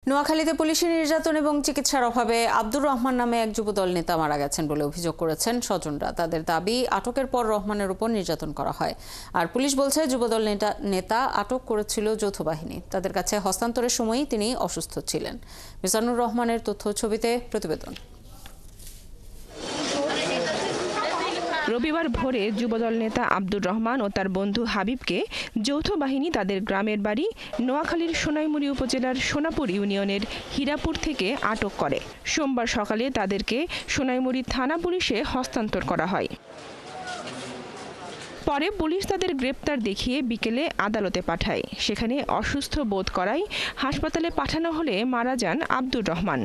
নোয়াখালীতে পুলিশি নির্যাতন এবং চিকিৎসার অভাবে আব্দুর রহমান নামে এক যুবদল নেতা মারা গেছেন বলে অভিযোগ করেছেন স্বজনরা। তাদের দাবি, আটকের পর রহমানের উপর নির্যাতন করা হয়। আর পুলিশ বলছে যুবদল নেতা আটক করেছিল যৌথ বাহিনী। তাদের কাছে হস্তান্তরের সময়ই তিনি অসুস্থ ছিলেন। মিজানুর রহমানের তথ্য ছবিতে প্রতিবেদন। রবিবার ভোরে যুবদল নেতা আব্দুর রহমান ও তার বন্ধু হাবিবকে যৌথ বাহিনী তাদের গ্রামের বাড়ি নোয়াখালীর সোনাইমুড়ি উপজেলার সোনাপুর ইউনিয়নের হীরাপুর থেকে আটক করে। সোমবার সকালে তাদেরকে সোনাইমুড়ি থানা পুলিশে হস্তান্তর করা হয়। পরে পুলিশ তাদের গ্রেপ্তার দেখিয়ে বিকেলে আদালতে পাঠায়। সেখানে অসুস্থ বোধ করায় হাসপাতালে পাঠানো হলে মারা যান আব্দুর রহমান।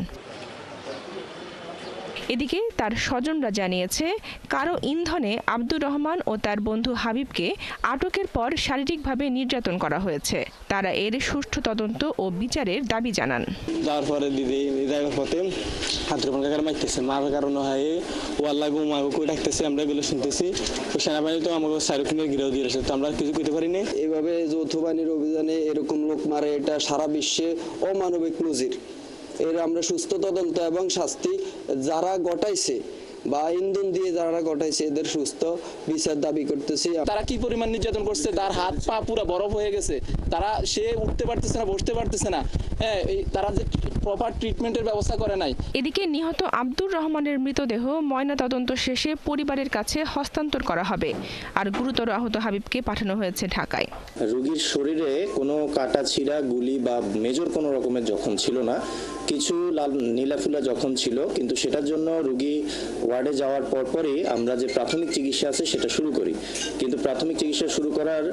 এদিকে তার স্বজনরা জানিয়েছে, কারো ইন্ধনে আব্দুর রহমান ও তার বন্ধু হাবিবকে আটকের পর শারীরিকভাবে নির্যাতন করা হয়েছে। তারা এর সুষ্ঠু তদন্ত ও বিচারের দাবি জানান। তারপরে দিদি পথে মারতেছে, মারার কারণে হয় ও আল্লাহ ঘুমাবো কই ডাকতেছে, আমরা এগুলো শুনতেছি। সেনাবাহিনী তো আমাকে সাইরুকিনের গিরাও দিয়েছে, তো আমরা কিছু করতে পারিনি। এইভাবে যৌথ বাহিনীর অভিযানে এরকম লোক মারে, এটা সারা বিশ্বে অমানবিক নজির। এর আমরা সুস্থ তদন্ত এবং শাস্তি যারা ঘটাইছে বা ইন্ধন দিয়ে যারা ঘটাইছে এদের সুস্থ বিচার দাবি করতেছি। তারা কি পরিমাণ নির্যাতন করছে, তার হাত পা পুরো বরফ হয়ে গেছে, সে উঠতে পারতেছে না, বসতে পারতেছে না। তারা যে প্রপার ট্রিটমেন্টের ব্যবস্থা করে নাই। এদিকে নিহত আব্দুর রহমানের মৃতদেহ ময়নাতদন্ত শেষে পরিবারের কাছে হস্তান্তর করা হবে। আর গুরুতর আহত হাবিবকে পাঠানো হয়েছে ঢাকায়। রোগীর শরীরে কোনো কাটা ছিঁড়া, গুলি বা মেজর কোনো রকমের জখম ছিল না। কিছু নীলাফুলা জখম ছিল, কিন্তু সেটার জন্য রোগী ওয়ার্ডে যাওয়ার পরপরই আমরা যে প্রাথমিক চিকিৎসা আছে সেটা শুরু করি। কিন্তু প্রাথমিক চিকিৎসা শুরু করার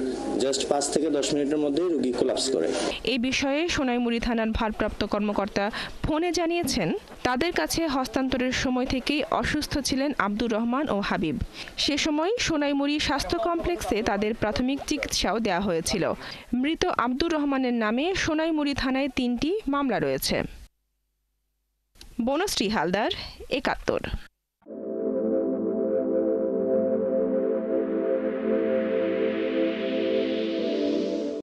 জাস্ট 5 থেকে 10 মিনিটের মধ্যেই রোগী কোলাপস করে। এই বিষয়ে সোনাইমুড়ি থানার ভারপ্রাপ্ত কর্মকর্তা ফোনে জানিয়েছেন, তাদের কাছে হস্তান্তরের সময় থেকেই অসুস্থ ছিলেন আব্দুর রহমান ও হাবিব। সে সময় সোনাইমুড়ি স্বাস্থ্য কমপ্লেক্সে তাদের প্রাথমিক চিকিৎসাও দেওয়া হয়েছিল। মৃত আব্দুর রহমানের নামে সোনাইমুড়ি থানায় 3টি মামলা রয়েছে। বনশ্রী হালদার, ৭১।